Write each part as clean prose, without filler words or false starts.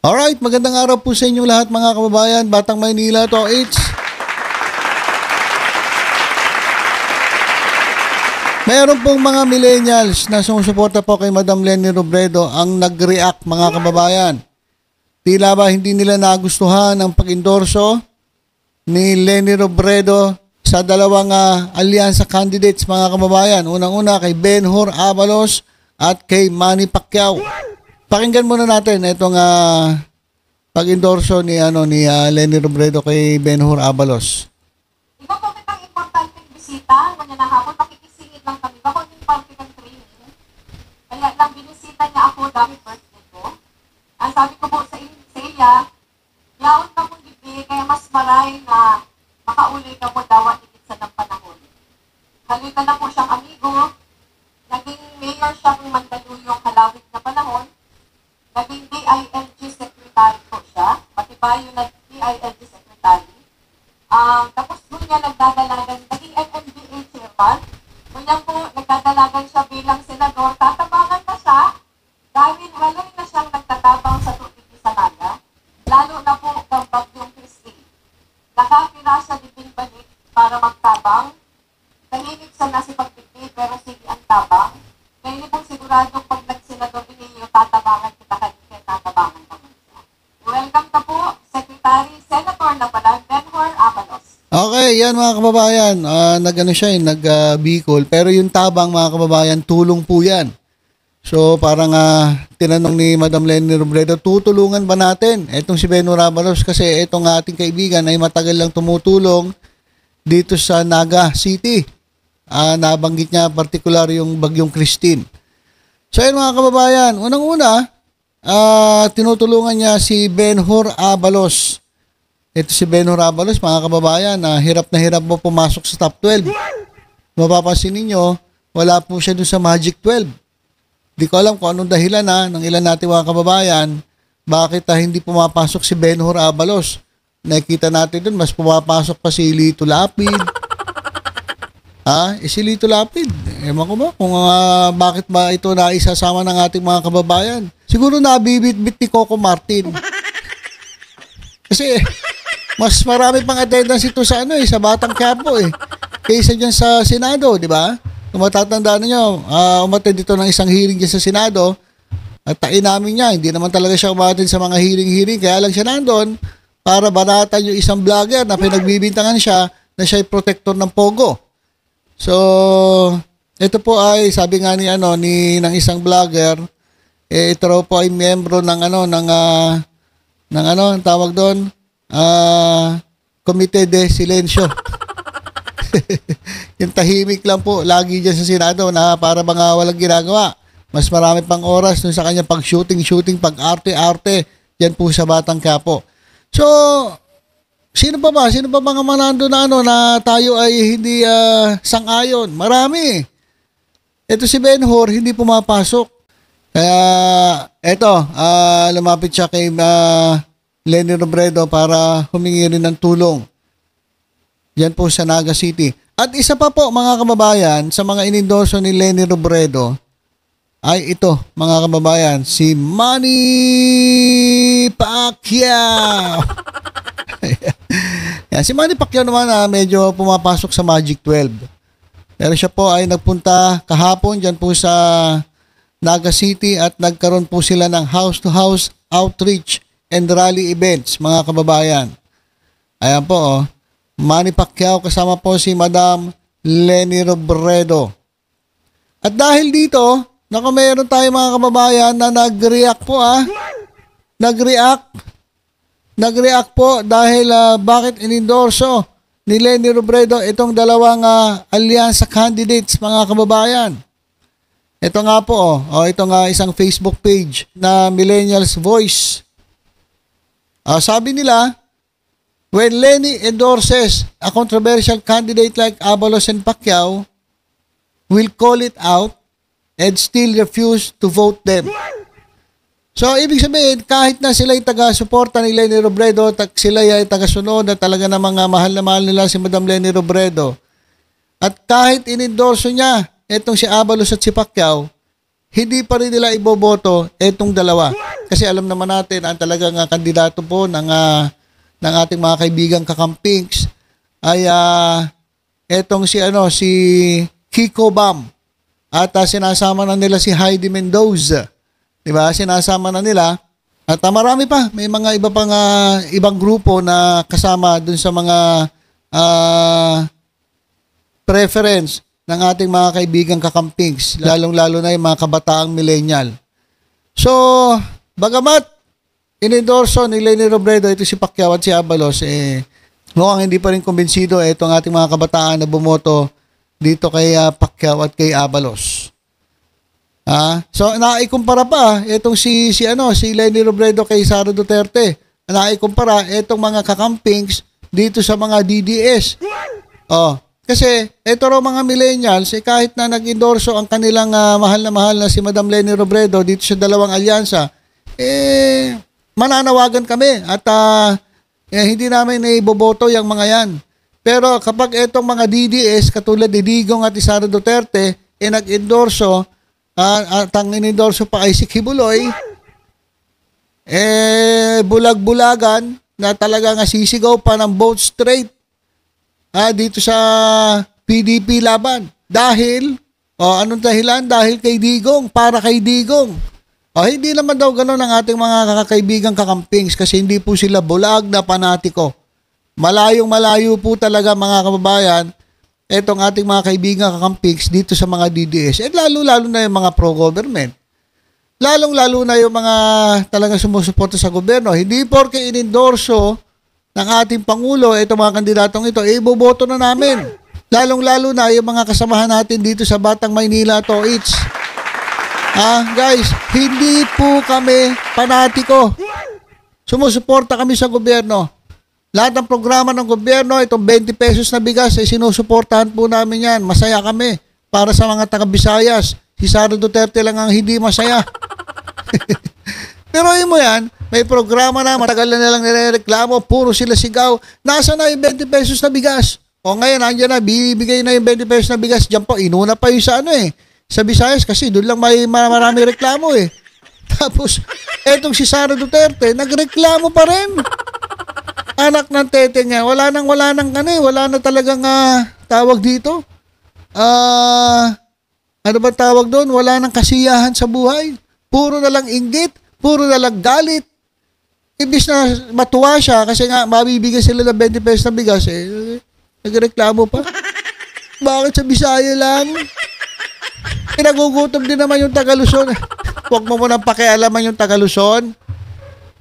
Alright, magandang araw po sa inyong lahat mga kababayan. Batang Maynila to, Meron pong mga millennials na sumusuporta po kay Madam Leni Robredo ang nag-react mga kababayan. Tila ba hindi nila nagustuhan ang pag-endorso ni Leni Robredo sa dalawang alyansa candidates mga kababayan. Unang-una kay Ben-Hur Abalos at kay Manny Pacquiao. Pakinggan muna natin itong pag-endorso ni Leni Robredo kay Ben-Hur Abalos. Iba po kitang importanteng bisita. Kanya na hapon, makikisingit lang kami. Bako yung political training. Kaya lang binisita niya ako dahil birthday ko. Ang sabi ko po sa iya, yaon ka mong gibi, kaya mas maray na makauli ka mo daw at ikit sa ng panahon. Halika na po siyang amigo. Naging mayor siya ng Mandaluyong kalawit na panahon. Naging DILG secretary po siya, pati ba yung DILG secretary. Tapos doon niya nagdadalagan, naging MMDA chairman. Doon niya po nagdadalagan siya bilang senador, tatabangan na siya dahil halay na siyang nagtatabang sa tubig sa Naga. Lalo na po ng Bagyong Christine. Nakapira siya din balik para magtabang. Tahimik siya na si pagpipili pero sige ang tabang. Kaya hindi pong sigurado pag nagsenador ninyo, tatabangan kita kanina, tatabangan naman siya. Welcome ka po, Secretary, Senator na pala, Ben-Hur Abalos. Okay, yan mga kababayan. Nag-Bicol. Pero yung tabang mga kababayan, tulong po yan. So parang tinanong ni Madam Leni Robredo, tutulungan ba natin? Etong si Ben-Hur Abalos kasi etong ating kaibigan ay matagal lang tumutulong dito sa Naga City. Nabanggit niya particular yung Bagyong Christine. So ayun mga kababayan, unang-una, tinutulungan niya si Ben-Hur Abalos. Ito si Ben-Hur Abalos mga kababayan, hirap na hirap mo pumasok sa top 12. Mapapansin ninyo, wala po siya doon sa Magic 12. Di ko alam kung anong dahilan ng ilan natin mga kababayan, bakit hindi pumapasok si Ben-Hur Abalos. Nakikita natin doon, mas pumapasok pa si Lito Lapid. Si Lito Lapid. Ewan ko ba kung bakit ba ito na isasama ng ating mga kababayan. Siguro nabibit-bit ni Coco Martin. Kasi mas marami pang attendance ito sa sa Batang Quiapo kaysa dyan sa Senado, di ba? Kung matatandaan niyo, umattend dito ng isang hearing dyan sa Senado at tain namin niya. Hindi naman talaga siya umattend sa mga hearing-hearing. Kaya lang siya nandun para baratan yung isang vlogger na pinagbibintangan siya na siya ay protector ng Pogo. So, ito po ay sabi nga ng isang vlogger, ito raw po ay miyembro ng ang tawag doon, Komite de Silencio. Yung tahimik lang po lagi diyan sa Senado na para bang walang ginagawa. Mas marami pang oras dun sa kanya pag-shooting, pag-arte-arte diyan po sa Batang Quiapo. So, Sino pa mga manando na na tayo ay hindi sang-ayon? Marami. Ito si Ben-Hur, hindi pumapasok. Kaya, lumapit siya kay Leni Robredo para humingi rin ng tulong. Yan po sa Naga City. At isa pa po, mga kababayan, sa mga inendorso ni Leni Robredo, ay ito, mga kababayan, si Manny Pacquiao. Yan, si Manny Pacquiao naman medyo pumapasok sa Magic 12. Pero siya po ay nagpunta kahapon dyan po sa Naga City at nagkaroon po sila ng house-to-house outreach and rally events, mga kababayan. Ayan po, Manny Pacquiao kasama po si Madam Leni Robredo. At dahil dito, meron tayo mga kababayan na nag-react po Nag-react po dahil bakit inendorso ni Leni Robredo itong dalawang alyansa candidates mga kababayan. Ito nga po, ito nga isang Facebook page na Millennials Voice. Sabi nila, when Leni endorses a controversial candidate like Abalos and Pacquiao, will call it out and still refuse to vote them. So, ibig sabihin, kahit na sila ay taga-suporta ni Leni Robredo, sila ay taga-sunod at talaga namang mahal na mahal nila si Madam Leni Robredo. At kahit inendorso niya itong si Abalos at si Pacquiao, hindi pa rin nila iboboto itong dalawa. Kasi alam naman natin ang talagang kandidato po ng ating mga kaibigang kakampings ay etong si Kiko Bam. At sinasama na nila si Heidi Mendoza. 'Di ba? Sinasama na nila. At marami pa, may mga iba pang ibang grupo na kasama dun sa mga preference ng ating mga kaibigang kakampings, lalong-lalo na yung mga kabataang millennial. So, bagamat inendorso ni Leni Robredo ito si Pacquiao at si Abalos, mukhang hindi pa rin kumbinsido itong ating mga kabataan na bumoto dito kay Pacquiao at kay Abalos. So naikumpara pa itong si Leni Robredo kay Sara Duterte. Naikumpara itong mga kakampings dito sa mga DDS. Kasi ito raw mga millennials kahit na nag-endorso ang kanilang mahal na si Madam Leni Robredo dito sa dalawang alyansa, mananawagan kami at hindi namin iboboto yung mga yan. Pero kapag itong mga DDS katulad ni Digong at ni Sara Duterte nag-endorso at ang inendorso pa ay si Kibuloy, bulag-bulagan na talaga sisigaw pa ng vote straight dito sa PDP laban. Dahil, anong dahilan? Dahil kay Digong, para kay Digong. Hindi naman daw ganun ang ating mga kakaibigang kakampings kasi hindi po sila bulag na panatiko. Malayong-malayo po talaga mga kababayan etong ating mga kaibigan kakampings dito sa mga DDS. Lalo-lalo na yung mga pro-government. Lalong-lalo na yung mga talagang sumusuporta sa gobyerno. Hindi porke inendorso ng ating Pangulo itong mga kandidatong ito, iboboto na namin. Lalong-lalo na yung mga kasamahan natin dito sa Batang Maynila Toits. Guys, hindi po kami panatiko. Sumusuporta kami sa gobyerno. Lahat ng programa ng gobyerno, itong 20 pesos na bigas, sinusuportahan po namin yan. Masaya kami. Para sa mga taga-Visayas, si Sara Duterte lang ang hindi masaya. Pero yun mo yan, may programa na, matagal na nilang nireklamo, puro sila sigaw. Nasa na yung 20 pesos na bigas? Ngayon, nandiyan na, bibigay na yung 20 pesos na bigas. Diyan po, inuna pa yung sa Visayas kasi doon lang may marami reklamo Tapos, etong si Sara Duterte, nagreklamo pa rin. Anak ng tete niya, wala na talagang tawag dito. Ano ba tawag doon? Wala nang kasiyahan sa buhay. Puro na lang inggit, puro na lang galit. Ibis na matuwa siya kasi mabibigyan sila ng 20 pesos na bigas nagreklamo pa. Bakit sa Bisaya lang? Nagugutom din naman yung taga Luzon. Huwag mo munang pakialaman yung taga Luzon.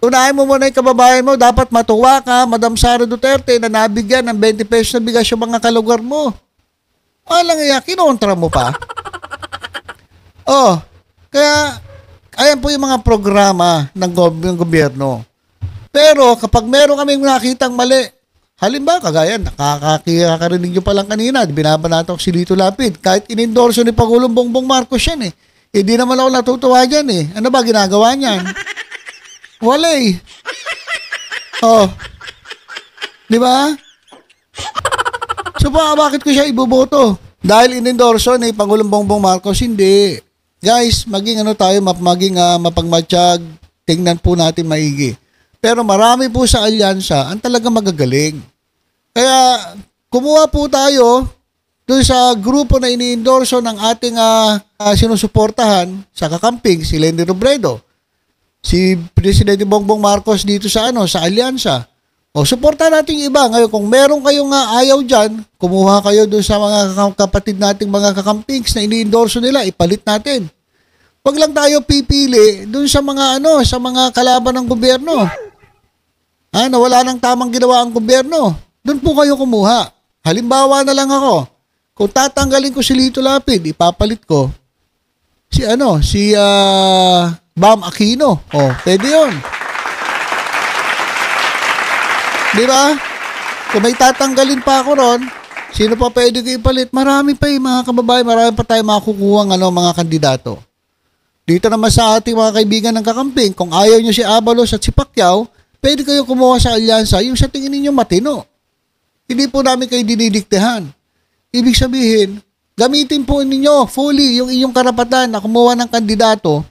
Unahin mo muna yung kababayan mo, dapat matuwa ka, Madam Sara Duterte, na nabigyan ng 20 pesos na bigas yung mga kalugar mo. Walang kinontra mo pa. Kaya, ayan po yung mga programa ng gobyerno. Pero, kapag meron kaming nakitang mali, halimbawa, kagaya, nakakarinig nyo palang kanina, binabanata ko si Lito Lapid, kahit inendorso ni Pangulong Bongbong Marcos yan hindi naman ako natutuwa dyan Ano ba ginagawa niyan? Wala Di ba? So bakit ko siya iboboto? Dahil inendorso ni Pangulong Bongbong Marcos? Hindi. Guys, maging mapagmatsyag, tingnan po natin maigi. Pero marami po sa alyansa ang talaga magagaling. Kaya kumuha po tayo doon sa grupo na iniendorso ng ating sinusuportahan sa kakamping, si Leni Robredo. Si Presidente Bongbong Marcos dito sa alyansa. Suportahan natin yung iba. Ngayon, kung meron kayong ayaw dyan, kumuha kayo doon sa mga kapatid nating mga kakampings na iniendorso nila, ipalit natin. Wag lang tayo pipili doon sa mga sa mga kalaban ng gobyerno. Na wala nang tamang ginawa ang gobyerno. Doon po kayo kumuha. Halimbawa na lang ako. Kung tatanggalin ko si Lito Lapid, ipapalit ko si Bam Aquino. Pwede yun. Di ba? Kung may tatanggalin pa ako ron, sino pa pwede ko ipalit? Marami pa mga kababayan, marami pa tayo makukuha mga kandidato. Dito naman sa ating mga kaibigan ng kakamping, kung ayaw nyo si Abalos at si Pacquiao, pwede kayo kumuha sa alyansa yung sa tingin ninyo matino. Hindi po namin kayo dinidiktehan. Ibig sabihin, gamitin po ninyo fully yung inyong karapatan na kumuha ng kandidato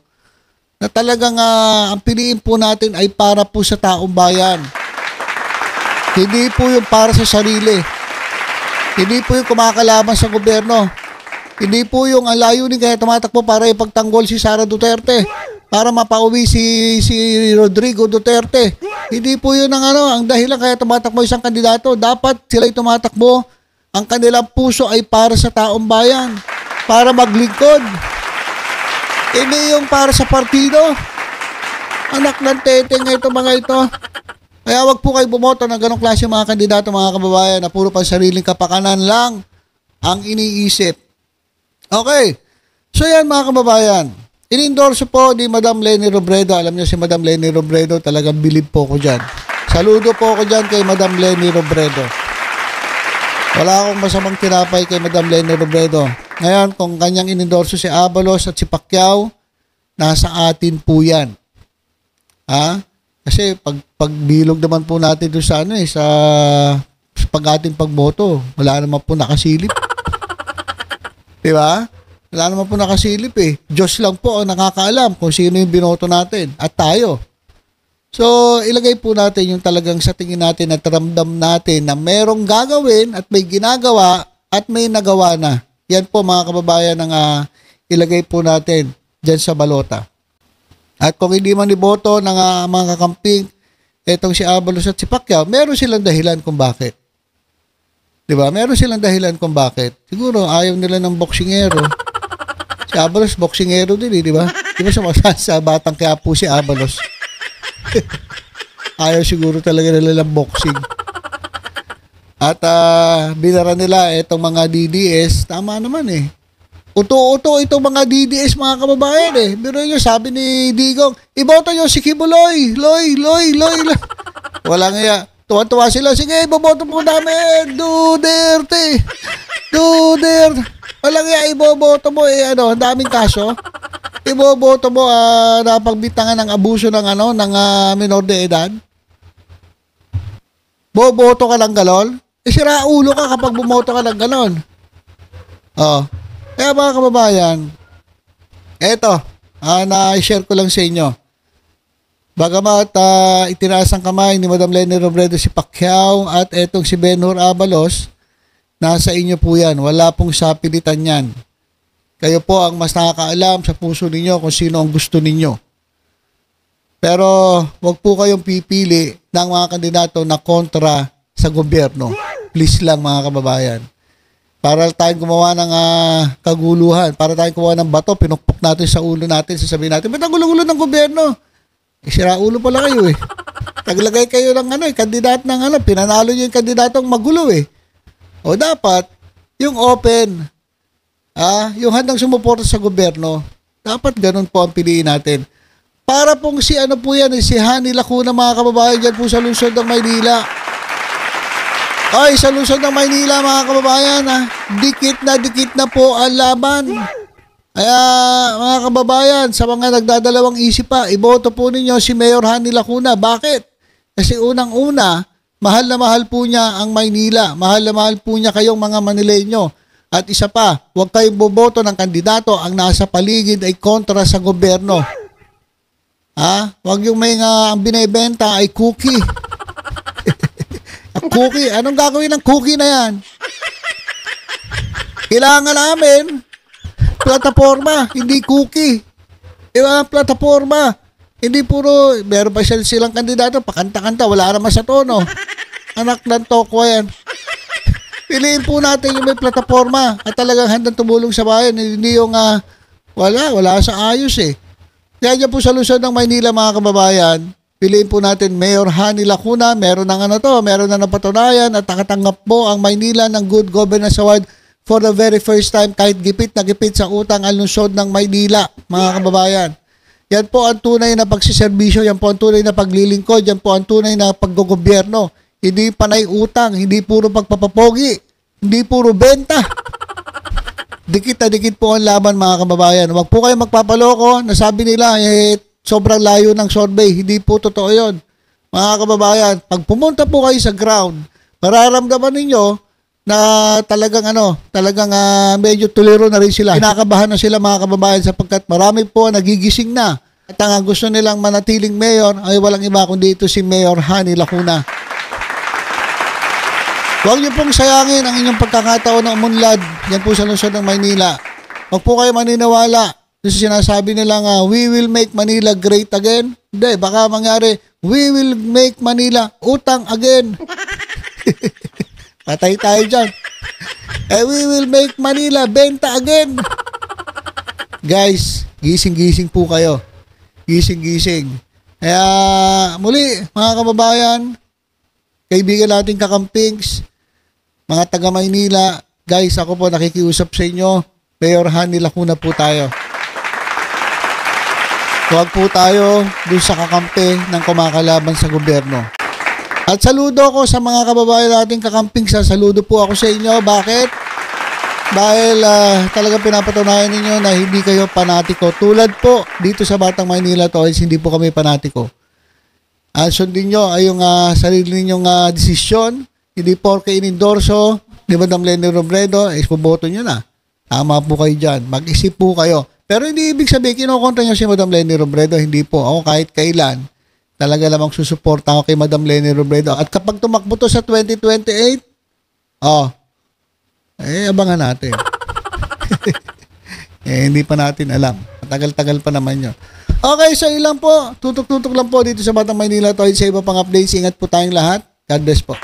na talagang ang piliin po natin ay para po sa taong bayan. Hindi po yung para sa sarili. Hindi po yung kumakalaban sa gobyerno. Hindi po yung layunin kaya tumatakbo para ipagtanggol si Sara Duterte, para mapauwi si Rodrigo Duterte. Hindi po yun ang dahilan kaya tumatakbo isang kandidato. Dapat sila'y tumatakbo. Ang kanilang puso ay para sa taong bayan, para maglingkod. Hindi yung para sa partido. Anak ng teteng ito mga ito. Kaya wag po kayo bumoto ng ganong klase mga kandidato, mga kababayan, na puro pang sariling kapakanan lang ang iniisip. Okay. So yan mga kababayan. In-endorse po ni Madam Leni Robredo. Alam niyo si Madam Leni Robredo, talagang bilib po ko dyan. Saludo po ko dyan kay Madam Leni Robredo. Wala akong masamang tinapay kay Madam Leni Robredo. Ngayon, kung kanyang in-endorse si Abalos at si Pacquiao, nasa atin po yan. Ha? Kasi pagbilog naman po natin doon sa sa ating pagboto, wala naman po nakasilip. Di ba? Wala naman po nakasilip eh. Diyos lang po ang nakakaalam kung sino yung binoto natin at tayo. So, ilagay po natin yung talagang sa tingin natin at ramdam natin na merong gagawin at may ginagawa at may nagawa na. Yan po mga kababayan ang ilagay po natin dyan sa balota. At kung hindi man iboto ng mga kakamping, etong si Abalos at si Pacquiao, meron silang dahilan kung bakit. Diba? Meron silang dahilan kung bakit. Siguro ayaw nila ng boksingero. Si Abalos, boksingero din di ba? Di ba sa Batang Quiapo si Abalos? Ayaw siguro talaga nila ng boxing. At binara nila itong mga DDS. Tama naman eh. Uto-uto itong mga DDS mga kababayan eh. Pero yun, sabi ni Digong, iboto nyo si Kibuloy. Loy. Walang iya. Tuwa-tuwa sila. Sige, iboboto po namin. Duterte. Walang iya, iboboto mo ang daming kaso. Iboboto mo napagbitangan ng abuso ng minor de edad. Boboto ka lang galon. Sira ulo ka kapag bumoto ka lang galon. Kaya mga kababayan, eto, na-share ko lang sa inyo. Bagamat itinaas ang kamay ni Madam Leni Robredo si Pacquiao at etong si Ben-Hur Abalos, nasa inyo po yan. Wala pong sapilitan yan. Kayo po ang mas nakakaalam sa puso ninyo kung sino ang gusto ninyo. Pero wag po kayong pipili ng mga kandidato na kontra sa gobyerno. Please lang mga kababayan. Para tayong gumawa ng kaguluhan, para tayong gumawa ng bato, pinukpok natin sa ulo natin, sasabihin natin, ba't ang gulo-gulo ng gobyerno? Sira ulo pala kayo eh. Taglagay kayo ng kandidat ng pinanalo nyo yung kandidatong magulo eh. O dapat, yung open, yung handang sumuporta sa gobyerno, dapat ganun po ang piliin natin. Para pong si si Hani Lacuna mga kababayan dyan po sa lungsod ng Maynila. Ay, sa lungsod ng Maynila mga kababayan, dikit na po ang laban. Kaya mga kababayan, sa mga nagdadalawang isip pa, iboto po ninyo si Mayor Hani Lacuna. Bakit? Kasi unang-una, mahal na mahal po niya ang Maynila. Mahal na mahal po niya kayong mga Manileño. At isa pa, huwag kayong boboto ng kandidato ang nasa paligid ay kontra sa gobyerno. Huwag yung ang binibenta ay cookie. Cookie. Anong gagawin ng cookie na yan? Kailangan namin plataforma, hindi cookie. Diba? Plataforma. Hindi puro, meron pa silang kandidato, pakanta-kanta, wala naman sa tono. Anak ng tokwa yan. Piliin po natin yung may plataforma at talagang handang tumulong sa bayan. Hindi yung wala sa ayos eh. Kaya dyan po sa lungsod ng Maynila mga kababayan, piliin po natin Mayor Hani Lacuna. Meron na meron na napatunayan at nakatanggap po ang Maynila ng Good Governance Award for the very first time kahit gipit na gipit sa utang ang lungsod ng Maynila, mga kababayan. Yan po ang tunay na pagsiservisyo, yan po ang tunay na paglilingkod, yan po ang tunay na paggogobyerno. Hindi panay utang, hindi puro pagpapapogi, hindi puro benta. Dikit na dikit po ang laban mga kababayan. Huwag po kayo magpapaloko, nasabi nila sobrang layo ng survey. Hindi po totoo yun. Mga kababayan, pag pumunta po kayo sa ground, mararamdaman ninyo na talagang medyo tuliro na rin sila. Kinakabahan na sila mga kababayan sapagkat marami po nagigising na At ang gusto nilang manatiling mayor ay walang iba kundi ito si Mayor Hani Lacuna. Huwag niyo pong sayangin ang inyong pagkakataon na umunlad yan po sa lungsod ng Maynila. Huwag po kayo maniniwala doon sa sinasabi nilang we will make Manila great again. Hindi, baka mangyari we will make Manila utang again. Patay tayo dyan. We will make Manila benta again. Guys, gising-gising po kayo. Gising-gising. Kaya muli, mga kababayan, kaibigan nating kakampings, mga taga Maynila, guys, ako po nakikiusap sa inyo. Mayor Hani Lacuna po tayo. Huwag po tayo dun sa kakampi ng kumakalaban sa gobyerno. At saludo ko sa mga kababayan nating kakamping. Saludo po ako sa inyo. Bakit? Dahil talagang pinapatunayan ninyo na hindi kayo panatiko. Tulad po dito sa Batang Maynila Toys, hindi po kami panatiko. Sundin nyo ay yung sarili ninyong desisyon. Hindi porke inendorso ni Madam Leni Robredo, boboto nyo na. Tama po kayo dyan. Mag-isip po kayo. Pero hindi ibig sabihin, kinukontra nyo si Madam Leni Robredo. Hindi po. Ako kahit kailan, talaga lamang susuporta ako kay Madam Leni Robredo. At kapag tumakbo to sa 2028, abangan natin. Hindi pa natin alam. Matagal-tagal pa naman yun. Okay, so ilang po. Tutok-tutok lang po dito sa Batang Maynila Toys. Sa iba pang updates, ingat po tayong lahat. God bless po.